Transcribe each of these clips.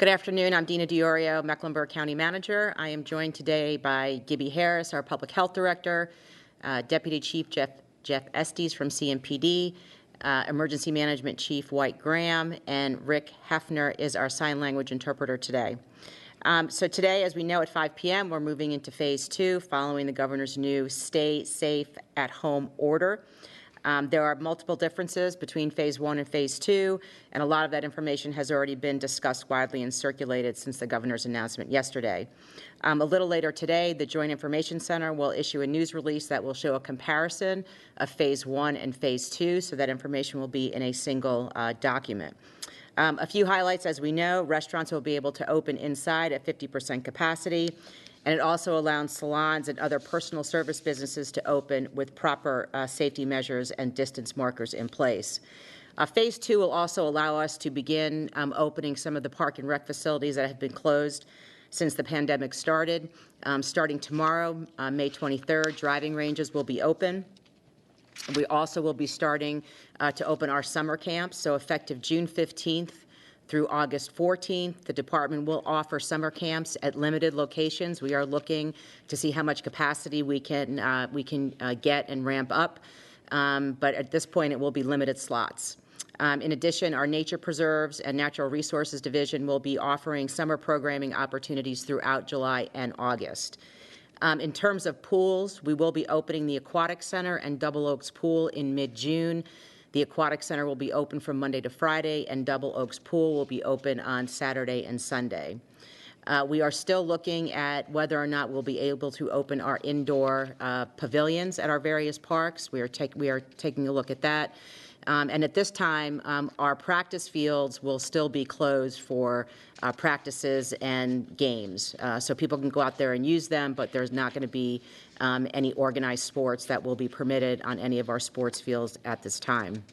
Good afternoon. I'm Dena Diorio, Mecklenburg County Manager. I am joined today by Gibbie Harris, our Public Health Director, Deputy Chief Jeff Estes from CMPD, Emergency Management Chief White Graham, and Rick Hefner is our sign language interpreter today. So today, as we know, at 5 p.m., we're moving into Phase 2 following the Governor's new Stay Safe at Home order. There are multiple differences between Phase 1 and Phase 2, and a lot of that information has already been discussed widely and circulated since the Governor's announcement yesterday. A little later today, the Joint Information Center will issue a news release that will show a comparison of Phase 1 and Phase 2, so that information will be in a single document. A few highlights: as we know, restaurants will be able to open inside at 50% capacity, and it also allows salons and other personal service businesses to open with proper safety measures and distance markers in place. Phase 2 will also allow us to begin opening some of the park and rec facilities that have been closed since the pandemic started. Starting tomorrow, May 23rd, driving ranges will be open. We also will be starting to open our summer camps, so effective June 15th through August 14th, the department will offer summer camps at limited locations. We are looking to see how much capacity we can get and ramp up, but at this point it will be limited slots. In addition, our Nature Preserves and Natural Resources Division will be offering summer programming opportunities throughout July and August. In terms of pools, we will be opening the Aquatic Center and Double Oaks Pool in mid-June. The Aquatic Center will be open from Monday to Friday, and Double Oaks Pool will be open on Saturday and Sunday. We are still looking at whether or not we'll be able to open our indoor pavilions at our various parks. We are taking a look at that. And at this time, our practice fields will still be closed for practices and games. So people can go out there and use them, but there's not going to be any organized sports that will be permitted on any of our sports fields at this time.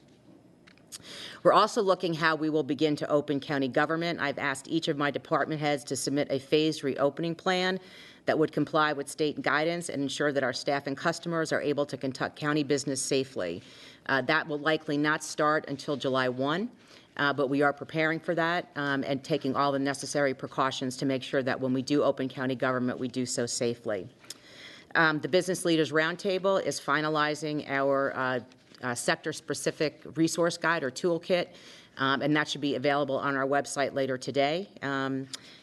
We're also looking how we will begin to open county government. I've asked each of my department heads to submit a phased reopening plan that would comply with state guidance and ensure that our staff and customers are able to conduct county business safely. That will likely not start until July 1, but we are preparing for that and taking all the necessary precautions to make sure that when we do open county government, we do so safely. The Business Leaders Roundtable is finalizing our sector-specific resource guide or toolkit, and that should be available on our website later today.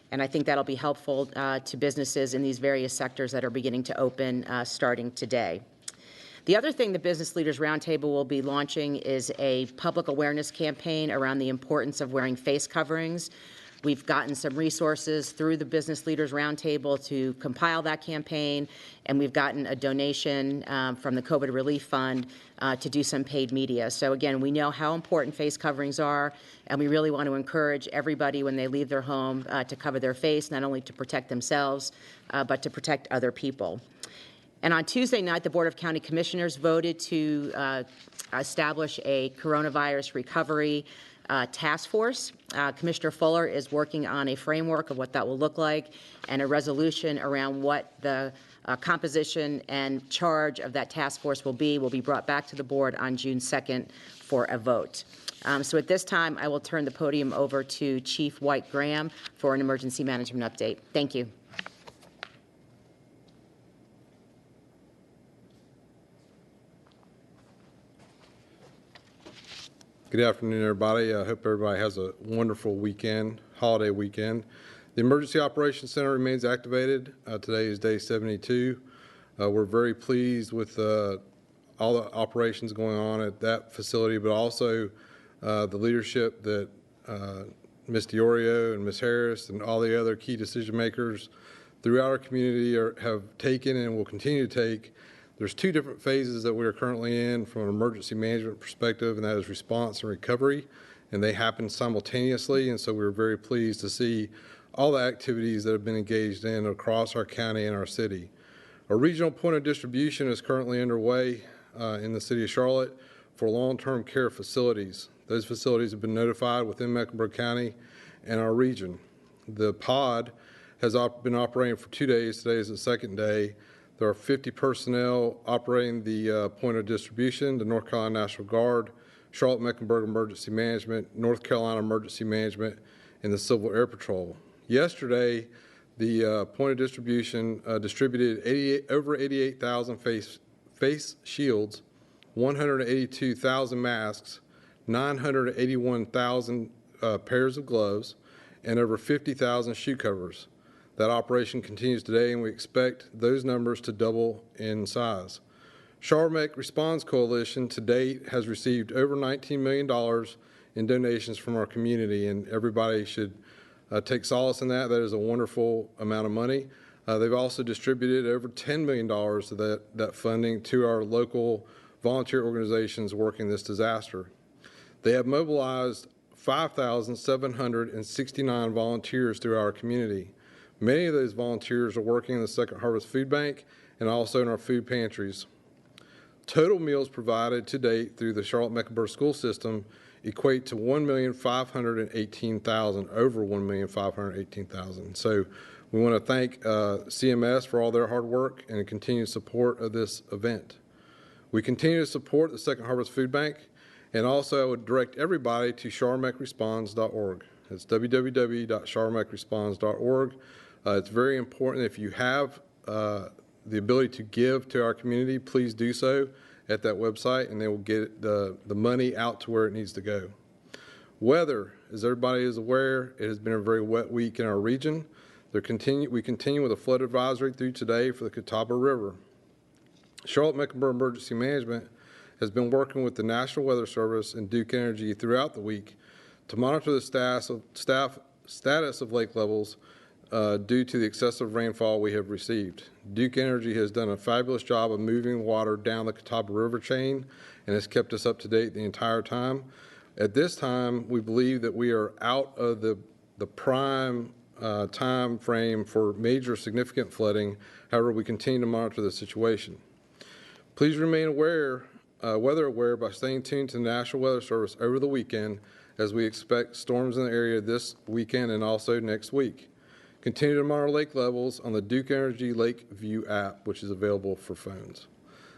And I think that'll be helpful to businesses in these various sectors that are beginning to open starting today. The other thing the Business Leaders Roundtable will be launching is a public awareness campaign around the importance of wearing face coverings. We've gotten some resources through the Business Leaders Roundtable to compile that campaign, and we've gotten a donation from the COVID Relief Fund to do some paid media. So again, we know how important face coverings are, and we really want to encourage everybody when they leave their home to cover their face, not only to protect themselves, but to protect other people. And on Tuesday night, the Board of County Commissioners voted to establish a coronavirus recovery task force. Commissioner Fuller is working on a framework of what that will look like and a resolution around what the composition and charge of that task force will be brought back to the board on June 2nd for a vote. So at this time, I will turn the podium over to Chief White Graham for an emergency management update. Thank you. Good afternoon, everybody. I hope everybody has a wonderful weekend, holiday weekend. The Emergency Operations Center remains activated. Today is day 72. We're very pleased with all the operations going on at that facility, but also the leadership that Ms. Diorio and Ms. Harris and all the other key decision makers throughout our community have taken and will continue to take. There's two different phases that we are currently in from an emergency management perspective, and that is response and recovery, and they happen simultaneously, and so we're very pleased to see all the activities that have been engaged in across our county and our city. A regional point of distribution is currently underway in the city of Charlotte for long-term care facilities. Those facilities have been notified within Mecklenburg County and our region. The pod has been operating for 2 days. Today is the second day. There are 50 personnel operating the point of distribution, the North Carolina National Guard, Charlotte-Mecklenburg Emergency Management, North Carolina Emergency Management, and the Civil Air Patrol. Yesterday, the point of distribution distributed over 88,000 face shields, 182,000 masks, 981,000 pairs of gloves, and over 50,000 shoe covers. That operation continues today, and we expect those numbers to double in size. Charlotte-Meck Response Coalition to date has received over $19 million in donations from our community, and everybody should take solace in that. That is a wonderful amount of money. They've also distributed over $10 million of that funding to our local volunteer organizations working this disaster. They have mobilized 5,769 volunteers through our community. Many of those volunteers are working in the Second Harvest Food Bank and also in our food pantries. Total meals provided to date through the Charlotte-Mecklenburg school system equate to 1,518,000, over 1,518,000. So we want to thank CMS for all their hard work and continued support of this event. We continue to support the Second Harvest Food Bank, and also I would direct everybody to charlotte-mecresponds.org. It's www.charlotte-mecresponds.org. It's very important. If you have the ability to give to our community, please do so at that website, and they will get the money out to where it needs to go. Weather, as everybody is aware, it has been a very wet week in our region. We continue with a flood advisory through today for the Catawba River. Charlotte-Mecklenburg Emergency Management has been working with the National Weather Service and Duke Energy throughout the week to monitor the status of lake levels due to the excessive rainfall we have received. Duke Energy has done a fabulous job of moving water down the Catawba River chain and has kept us up to date the entire time. At this time, we believe that we are out of the prime time frame for major significant flooding. However, we continue to monitor the situation. Please remain weather aware by staying tuned to the National Weather Service over the weekend, as we expect storms in the area this weekend and also next week. Continue to monitor lake levels on the Duke Energy Lake View app, which is available for phones.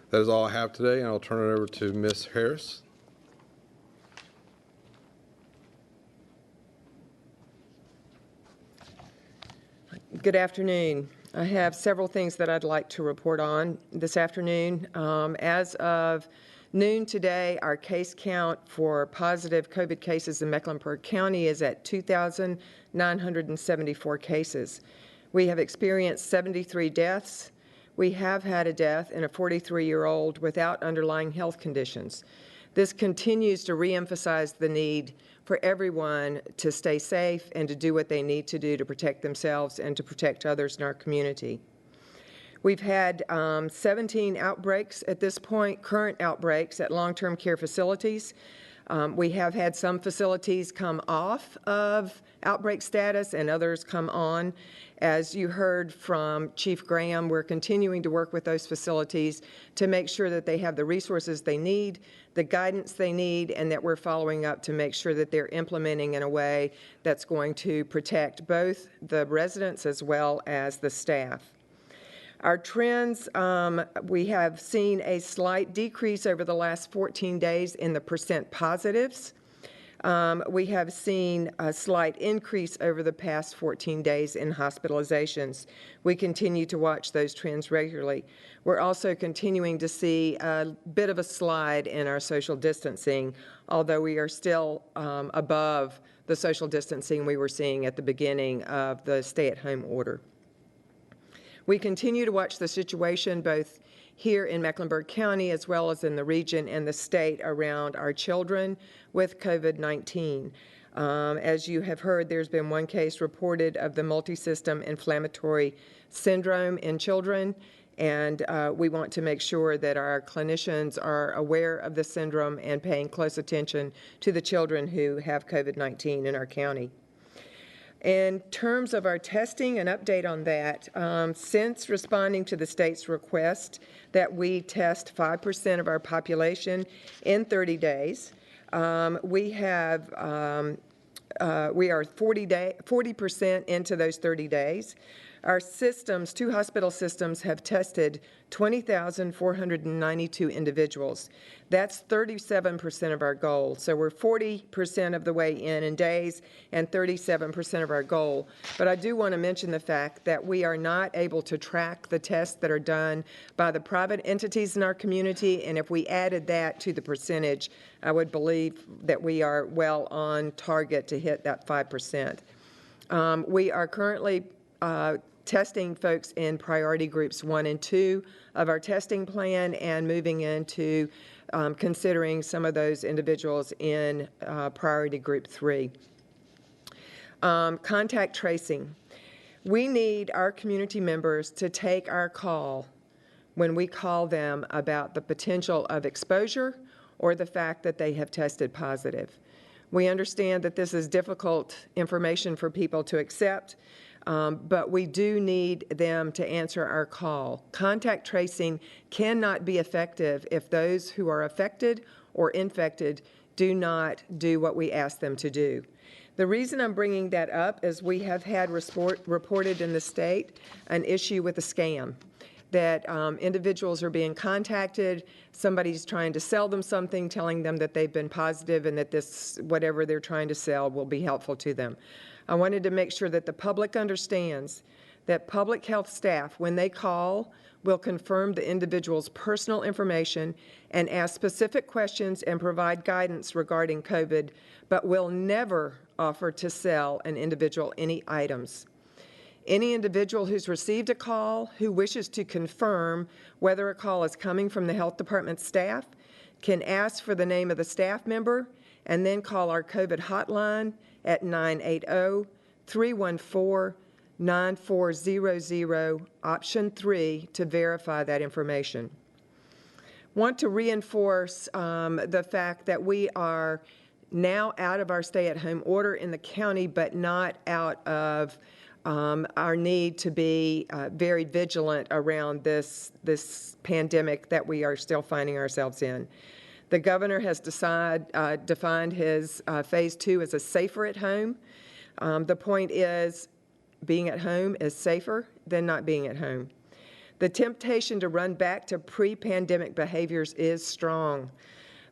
That is all I have today, and I'll turn it over to Ms. Harris. Good afternoon. I have several things that I'd like to report on this afternoon. As of noon today, our case count for positive COVID cases in Mecklenburg County is at 2,974 cases. We have experienced 73 deaths. We have had a death in a 43-year-old without underlying health conditions. This continues to reemphasize the need for everyone to stay safe and to do what they need to do to protect themselves and to protect others in our community. We've had 17 outbreaks at this point, current outbreaks at long-term care facilities. We have had some facilities come off of outbreak status and others come on. As you heard from Chief Graham, we're continuing to work with those facilities to make sure that they have the resources they need, the guidance they need, and that we're following up to make sure that they're implementing in a way that's going to protect both the residents as well as the staff. Our trends, we have seen a slight decrease over the last 14 days in the percent positives. We have seen a slight increase over the past 14 days in hospitalizations. We continue to watch those trends regularly. We're also continuing to see a bit of a slide in our social distancing, although we are still above the social distancing we were seeing at the beginning of the stay-at-home order. We continue to watch the situation both here in Mecklenburg County as well as in the region and the state around our children with COVID-19. As you have heard, there's been one case reported of the multisystem inflammatory syndrome in children, and we want to make sure that our clinicians are aware of the syndrome and paying close attention to the children who have COVID-19 in our county. In terms of our testing, an update on that, since responding to the state's request that we test 5% of our population in 30 days, we are 40% into those 30 days. Our systems, 2 hospital systems, have tested 20,492 individuals. That's 37% of our goal. So we're 40% of the way in days and 37% of our goal. But I do want to mention the fact that we are not able to track the tests that are done by the private entities in our community, and if we added that to the percentage, I would believe that we are well on target to hit that 5%. We are currently testing folks in priority groups 1 and 2 of our testing plan and moving into considering some of those individuals in priority group 3. Contact tracing. We need our community members to take our call when we call them about the potential of exposure or the fact that they have tested positive. We understand that this is difficult information for people to accept, but we do need them to answer our call. Contact tracing cannot be effective if those who are affected or infected do not do what we ask them to do. The reason I'm bringing that up is we have had reported in the state an issue with a scam, that individuals are being contacted, somebody's trying to sell them something, telling them that they've been positive and that this, whatever they're trying to sell, will be helpful to them. I wanted to make sure that the public understands that public health staff, when they call, will confirm the individual's personal information and ask specific questions and provide guidance regarding COVID, but will never offer to sell an individual any items. Any individual who's received a call who wishes to confirm whether a call is coming from the health department staff can ask for the name of the staff member and then call our COVID hotline at 980-314-9400, option 3, to verify that information. Want to reinforce the fact that we are now out of our stay-at-home order in the county, but not out of our need to be very vigilant around this pandemic that we are still finding ourselves in. The governor has defined his phase 2 as a safer at home. The point is, being at home is safer than not being at home. The temptation to run back to pre-pandemic behaviors is strong.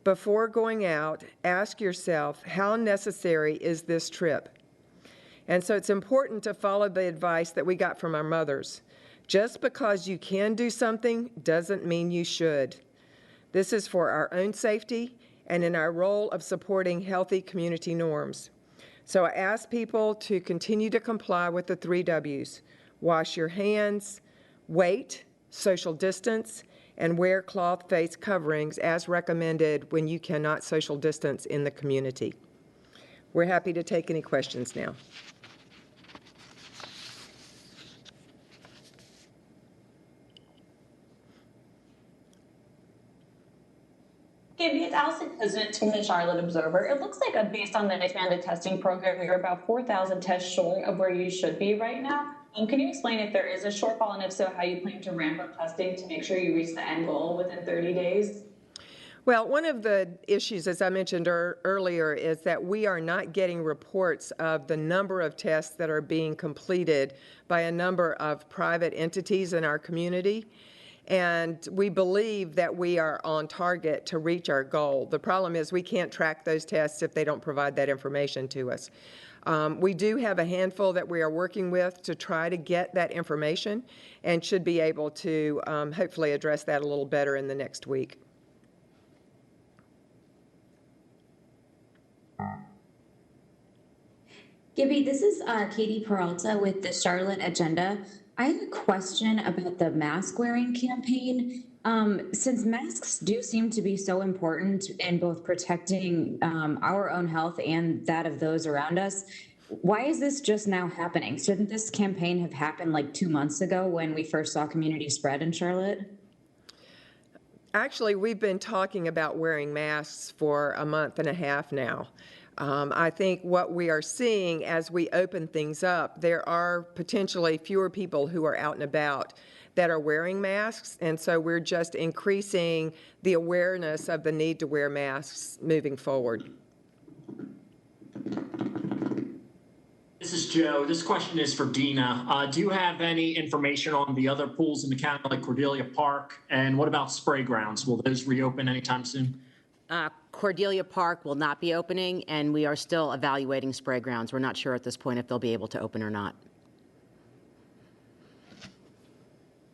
Before going out, ask yourself, how necessary is this trip? And so it's important to follow the advice that we got from our mothers. Just because you can do something doesn't mean you should. This is for our own safety and in our role of supporting healthy community norms. So I ask people to continue to comply with the 3 W's. Wash your hands, wait, social distance, and wear cloth face coverings as recommended when you cannot social distance in the community. We're happy to take any questions now. Gibbie, it's Allison President from the Charlotte Observer. It looks like based on the expanded testing program, you're about 4,000 tests short of where you should be right now. Can you explain if there is a shortfall, and if so, how you plan to ramp up testing to make sure you reach the end goal within 30 days? Well, one of the issues, as I mentioned earlier, is that we are not getting reports of the number of tests that are being completed by a number of private entities in our community. And we believe that we are on target to reach our goal. The problem is we can't track those tests if they don't provide that information to us. We do have a handful that we are working with to try to get that information and should be able to hopefully address that a little better in the next week. Gibbie, this is Katie Peralta with the Charlotte Agenda. I have a question about the mask wearing campaign. Since masks do seem to be so important in both protecting our own health and that of those around us, why is this just now happening? Shouldn't this campaign have happened like 2 months ago when we first saw community spread in Charlotte? Actually, we've been talking about wearing masks for a month and a half now. I think what we are seeing as we open things up, there are potentially fewer people who are out and about that are wearing masks, and so we're just increasing the awareness of the need to wear masks moving forward. This is Joe. This question is for Dena. Do you have any information on the other pools in the county, like Cordelia Park? And what about spray grounds? Will those reopen anytime soon? Cordelia Park will not be opening, and we are still evaluating spray grounds. We're not sure at this point if they'll be able to open or not.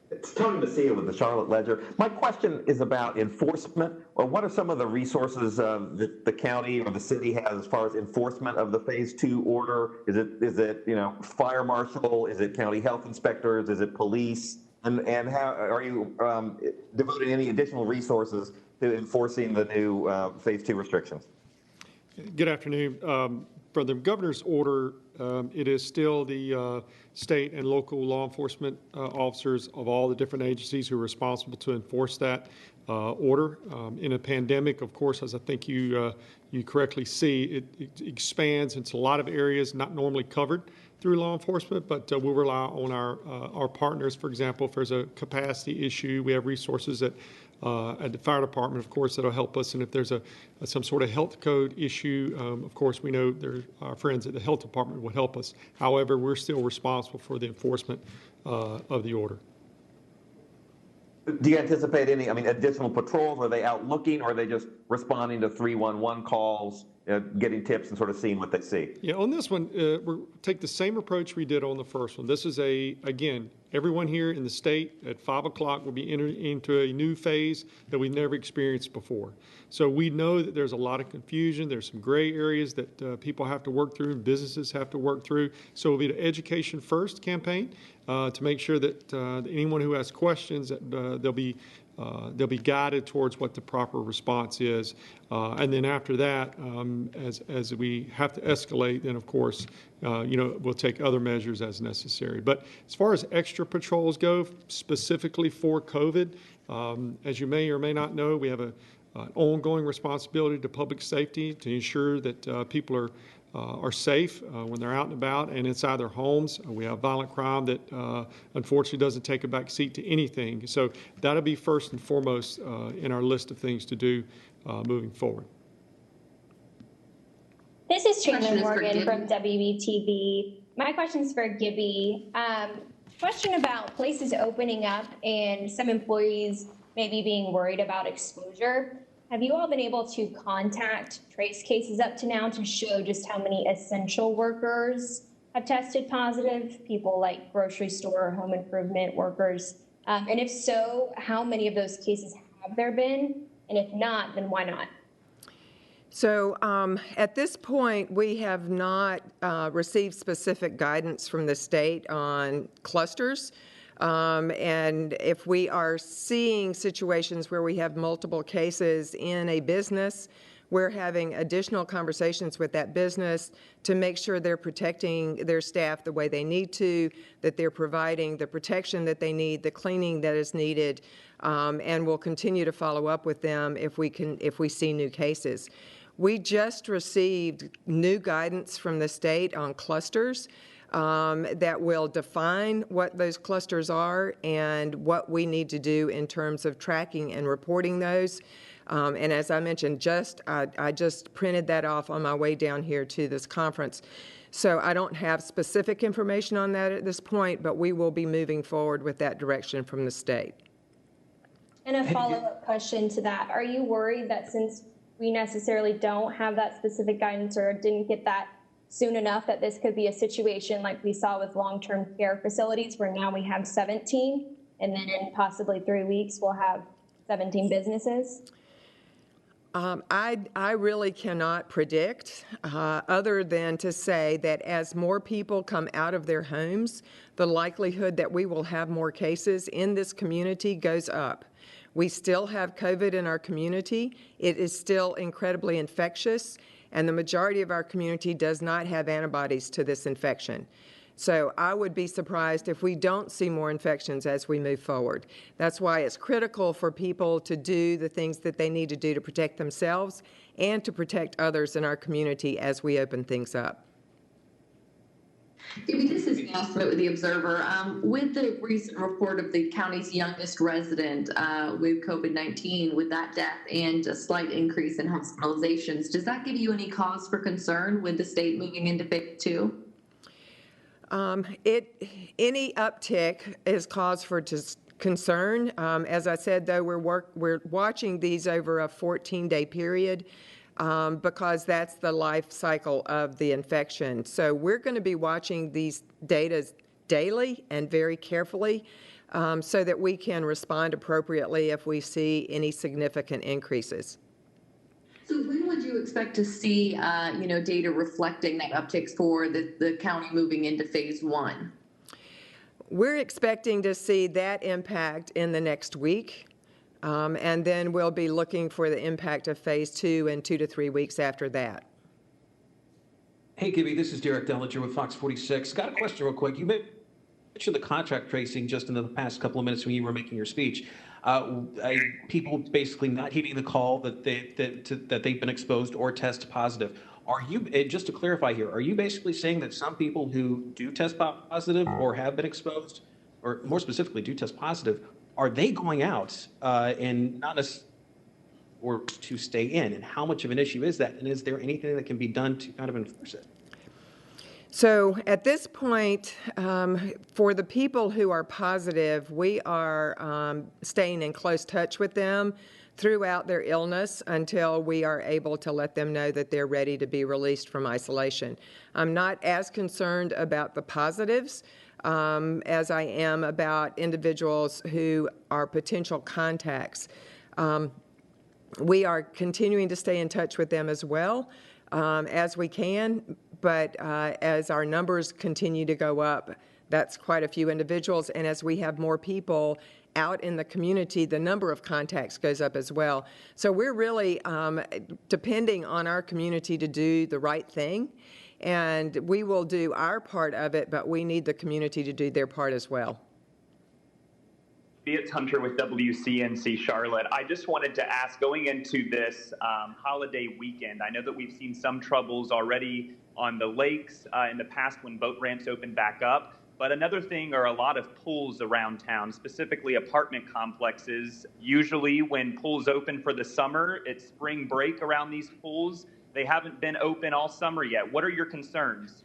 It's Tony Messia with the Charlotte Ledger. My question is about enforcement. Or what are some of the resources that the county or the city has as far as enforcement of the Phase 2 order? Is it fire marshal? Is it county health inspectors? Is it police? And how are you devoting any additional resources to enforcing the new Phase 2 restrictions? Good afternoon. For the governor's order, it is still the state and local law enforcement officers of all the different agencies who are responsible to enforce that order. In a pandemic, of course, as I think you correctly see, it expands into a lot of areas not normally covered through law enforcement, but we'll rely on our partners. For example, if there's a capacity issue, we have resources at the fire department, of course, that'll help us. And if there's some sort of health code issue, of course, we know our friends at the health department will help us. However, we're still responsible for the enforcement of the order. Do you anticipate any, additional patrols? Are they out looking, or are they just responding to 311 calls, getting tips and sort of seeing what they see? Yeah, on this one, we'll take the same approach we did on the first one. This is again, everyone here in the state at 5 o'clock will be entering into a new phase that we've never experienced before. So we know that there's a lot of confusion. There's some gray areas that people have to work through and businesses have to work through. So it'll be the education first campaign to make sure that anyone who has questions, that they'll be guided towards what the proper response is. And then after that, as we have to escalate, then of course, we'll take other measures as necessary. But as far as extra patrols go, specifically for COVID, as you may or may not know, we have an ongoing responsibility to public safety to ensure that people are safe when they're out and about and inside their homes. We have violent crime that unfortunately doesn't take a back seat to anything. So that'll be first and foremost in our list of things to do moving forward. This is Chandler Morgan from WBTV. My question is for Gibbie. Question about places opening up and some employees maybe being worried about exposure. Have you all been able to contact trace cases up to now to show just how many essential workers have tested positive, people like grocery store, home improvement workers? And if so, how many of those cases have there been? And if not, then why not? So at this point, we have not received specific guidance from the state on clusters. And if we are seeing situations where we have multiple cases in a business, we're having additional conversations with that business to make sure they're protecting their staff the way they need to, that they're providing the protection that they need, the cleaning that is needed, and we'll continue to follow up with them if we see new cases. We just received new guidance from the state on clusters that will define what those clusters are and what we need to do in terms of tracking and reporting those. And as I mentioned, I just printed that off on my way down here to this conference. So I don't have specific information on that at this point, but we will be moving forward with that direction from the state. And a follow-up question to that. Are you worried that since we necessarily don't have that specific guidance or didn't get that soon enough, that this could be a situation like we saw with long-term care facilities where now we have 17 and then in possibly 3 weeks we'll have 17 businesses? I really cannot predict other than to say that as more people come out of their homes, the likelihood that we will have more cases in this community goes up. We still have COVID in our community. It is still incredibly infectious, and the majority of our community does not have antibodies to this infection. So I would be surprised if we don't see more infections as we move forward. That's why it's critical for people to do the things that they need to do to protect themselves and to protect others in our community as we open things up. Gibbie, this is Gail with the Observer. With the recent report of the county's youngest resident with COVID-19, with that death and a slight increase in hospitalizations, does that give you any cause for concern with the state moving into phase 2? Any uptick is cause for concern. As I said, though, we're watching these over a 14-day period. Because that's the life cycle of the infection. So we're going to be watching these data daily and very carefully so that we can respond appropriately if we see any significant increases. So when would you expect to see, data reflecting that uptick for the county moving into phase 1? We're expecting to see that impact in the next week. And then we'll be looking for the impact of phase 2 in 2 to 3 weeks after that. Hey, Gibbie, this is Derek Dellinger with Fox 46. Got a question real quick. You mentioned the contract tracing just in the past couple of minutes when you were making your speech. People basically not heeding the call that they've been exposed or test positive. Are you, and just to clarify here, are you basically saying that some people who do test positive or have been exposed, or more specifically do test positive, are they going out and not necessarily or to stay in? And how much of an issue is that? And is there anything that can be done to kind of enforce it? So at this point, for the people who are positive, we are staying in close touch with them throughout their illness until we are able to let them know that they're ready to be released from isolation. I'm not as concerned about the positives as I am about individuals who are potential contacts. We are continuing to stay in touch with them as well as we can, but as our numbers continue to go up, that's quite a few individuals, and as we have more people out in the community, the number of contacts goes up as well. So we're really depending on our community to do the right thing, and we will do our part of it, but we need the community to do their part as well. It's Hunter with WCNC Charlotte. I just wanted to ask, going into this holiday weekend, I know that we've seen some troubles already on the lakes in the past when boat ramps opened back up. But another thing are a lot of pools around town, specifically apartment complexes. Usually when pools open for the summer, it's spring break around these pools. They haven't been open all summer yet. What are your concerns?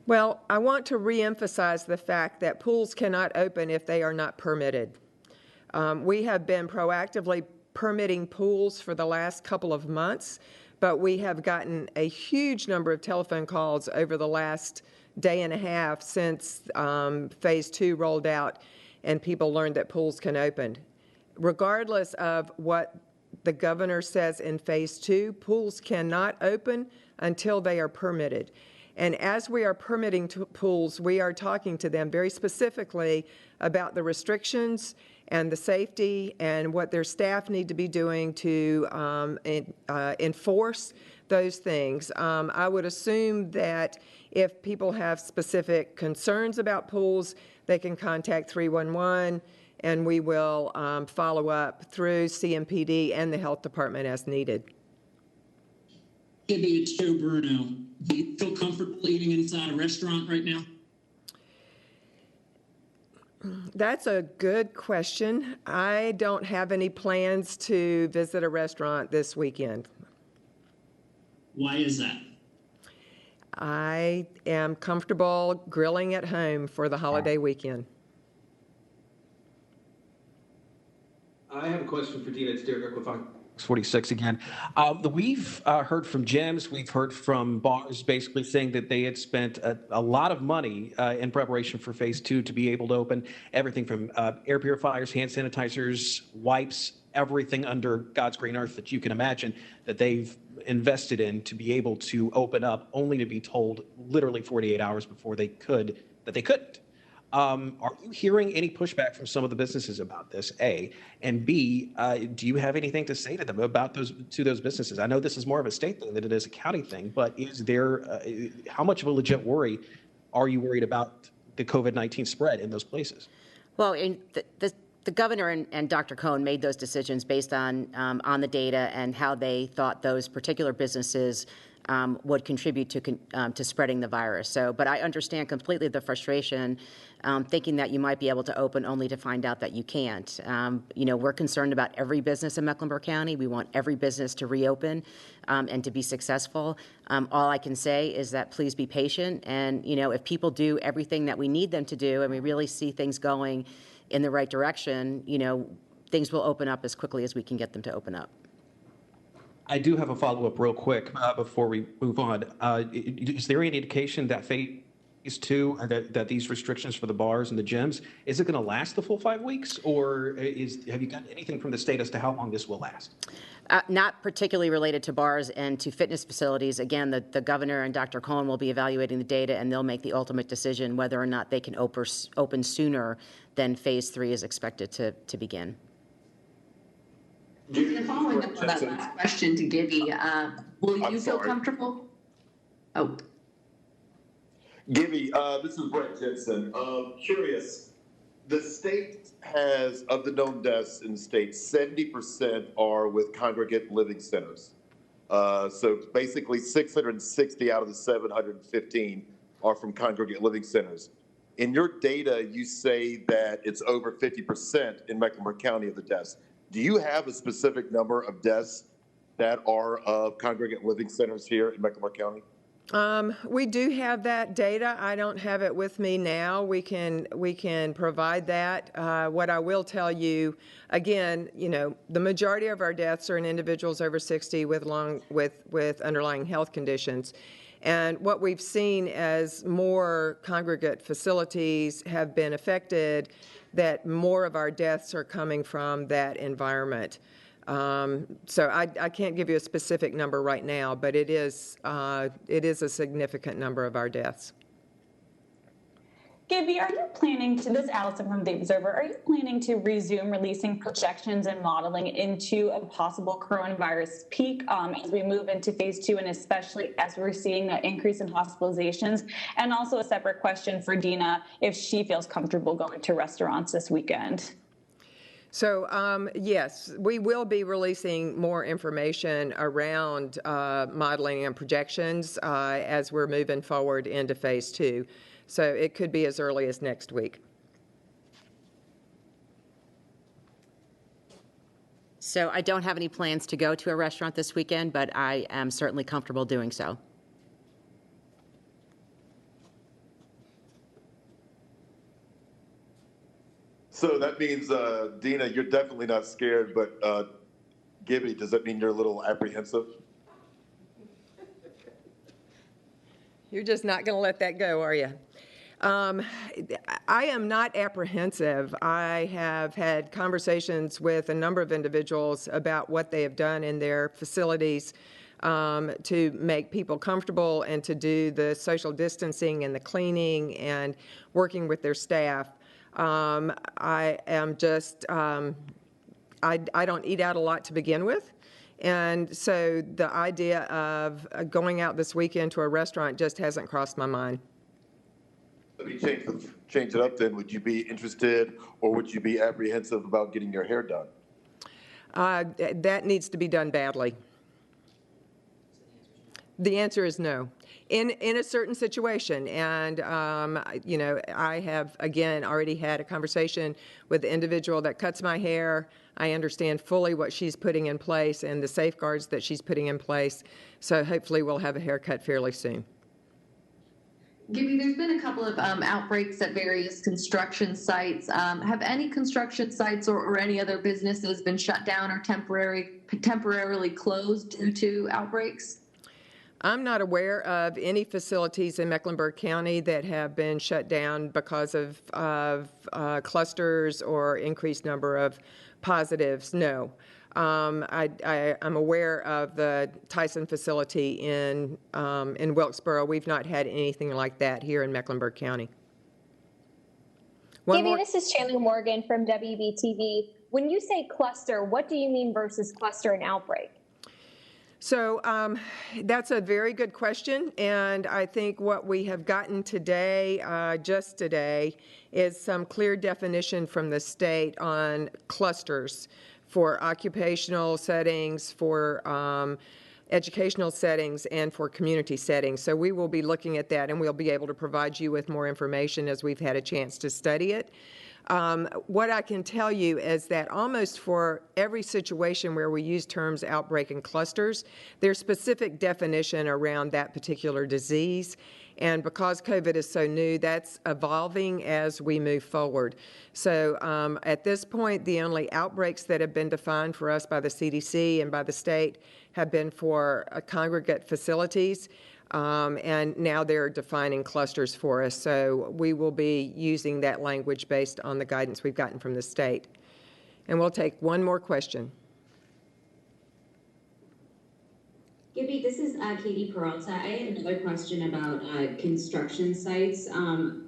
Well, I want to reemphasize the fact that pools cannot open if they are not permitted. We have been proactively permitting pools for the last couple of months, but we have gotten a huge number of telephone calls over the last day and a half since Phase 2 rolled out and people learned that pools can open. Regardless of what the governor says in Phase 2, pools cannot open until they are permitted. And as we are permitting pools, we are talking to them very specifically about the restrictions and the safety and what their staff need to be doing to enforce those things. I would assume that if people have specific concerns about pools, they can contact 311, and we will follow up through CMPD and the health department as needed. Gibbie, it's Joe Bruno. Do you feel comfortable eating inside a restaurant right now? That's a good question. I don't have any plans to visit a restaurant this weekend. Why is that? I am comfortable grilling at home for the holiday weekend. I have a question for Dena. It's Derek with Fox 46 again. We've heard from gyms, we've heard from bars basically saying that they had spent a lot of money in preparation for Phase 2 to be able to open everything from air purifiers, hand sanitizers, wipes, everything under God's green earth that you can imagine that they've invested in to be able to open up, only to be told literally 48 hours before they could that they couldn't. Are you hearing any pushback from some of the businesses about this, A? And B, do you have anything to say to them about those businesses? I know this is more of a state thing than it is a county thing, but is there, how much of a legit worry are you worried about the COVID-19 spread in those places? Well, the governor and Dr. Cohn made those decisions based on the data and how they thought those particular businesses would contribute to spreading the virus. So, but I understand completely the frustration, thinking that you might be able to open only to find out that you can't. We're concerned about every business in Mecklenburg County. We want every business to reopen and to be successful. All I can say is that please be patient. And, if people do everything that we need them to do and we really see things going in the right direction, things will open up as quickly as we can get them to open up. I do have a follow-up real quick before we move on. Is there any indication that Phase 2, that these restrictions for the bars and the gyms, is it going to last the full 5 weeks? Or have you got anything from the state as to how long this will last? Not particularly related to bars and to fitness facilities. Again, the governor and Dr. Cohn will be evaluating the data, and they'll make the ultimate decision whether or not they can open sooner than Phase 3 is expected to begin. Following up on that last question to Gibbie, will you feel comfortable? Oh. Gibbie, this is Brett Jensen. Curious, the state has, of the known deaths in the state, 70% are with congregate living centers. So basically 660 out of the 715 are from congregate living centers. In your data, you say that it's over 50% in Mecklenburg County of the deaths. Do you have a specific number of deaths that are of congregate living centers here in Mecklenburg County? We do have that data. I don't have it with me now. We can provide that. What I will tell you, again, the majority of our deaths are in individuals over 60 with underlying health conditions. And what we've seen as more congregate facilities have been affected, that more of our deaths are coming from that environment. So I can't give you a specific number right now, but it is a significant number of our deaths. Gibbie, are you planning to, this Allison from The Observer, are you planning to resume releasing projections and modeling into a possible coronavirus peak as we move into phase 2, and especially as we're seeing an increase in hospitalizations? And also a separate question for Dena, if she feels comfortable going to restaurants this weekend. So, yes, we will be releasing more information around modeling and projections as we're moving forward into phase 2. So it could be as early as next week. So I don't have any plans to go to a restaurant this weekend, but I am certainly comfortable doing so. So that means, Dena, you're definitely not scared, but Gibbie, does that mean you're a little apprehensive? You're just not going to let that go, are you? I am not apprehensive. I have had conversations with a number of individuals about what they have done in their facilities to make people comfortable and to do the social distancing and the cleaning and working with their staff. I am just, I don't eat out a lot to begin with. And so the idea of going out this weekend to a restaurant just hasn't crossed my mind. Let me change it up then. Would you be interested or would you be apprehensive about getting your hair done? That needs to be done badly. The answer is no. In a certain situation, and I have again already had a conversation with the individual that cuts my hair. I understand fully what she's putting in place and the safeguards that she's putting in place. So hopefully we'll have a haircut fairly soon. Gibbie, there's been a couple of outbreaks at various construction sites. Have any construction sites or any other businesses been shut down or temporarily closed due to outbreaks? I'm not aware of any facilities in Mecklenburg County that have been shut down because of clusters or increased number of positives. No. I'm aware of the Tyson facility in Wilkesboro. We've not had anything like that here in Mecklenburg County. Gibbie, this is Chandler Morgan from WBTV. When you say cluster, what do you mean versus cluster and outbreak? So that's a very good question, and I think what we have gotten today, just today, is some clear definition from the state on clusters for occupational settings, for educational settings, and for community settings. So we will be looking at that, and we'll be able to provide you with more information as we've had a chance to study it. What I can tell you is that almost for every situation where we use terms outbreak and clusters, there's specific definition around that particular disease. And because COVID is so new, that's evolving as we move forward. So at this point, the only outbreaks that have been defined for us by the CDC and by the state have been for congregate facilities. And now they're defining clusters for us. So we will be using that language based on the guidance we've gotten from the state. And we'll take one more question. Gibbie, this is Katie Peralta. I had another question about construction sites.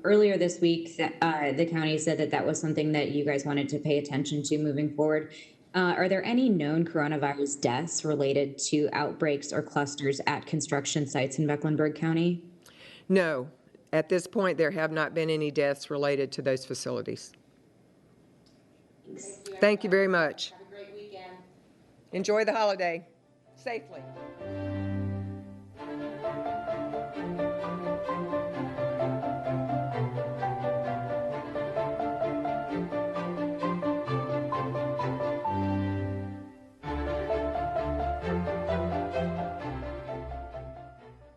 Earlier this week, the county said that was something that you guys wanted to pay attention to moving forward. Are there any known coronavirus deaths related to outbreaks or clusters at construction sites in Mecklenburg County? No. At this point, there have not been any deaths related to those facilities. Thanks. Thank you very much. Have a great weekend. Enjoy the holiday safely.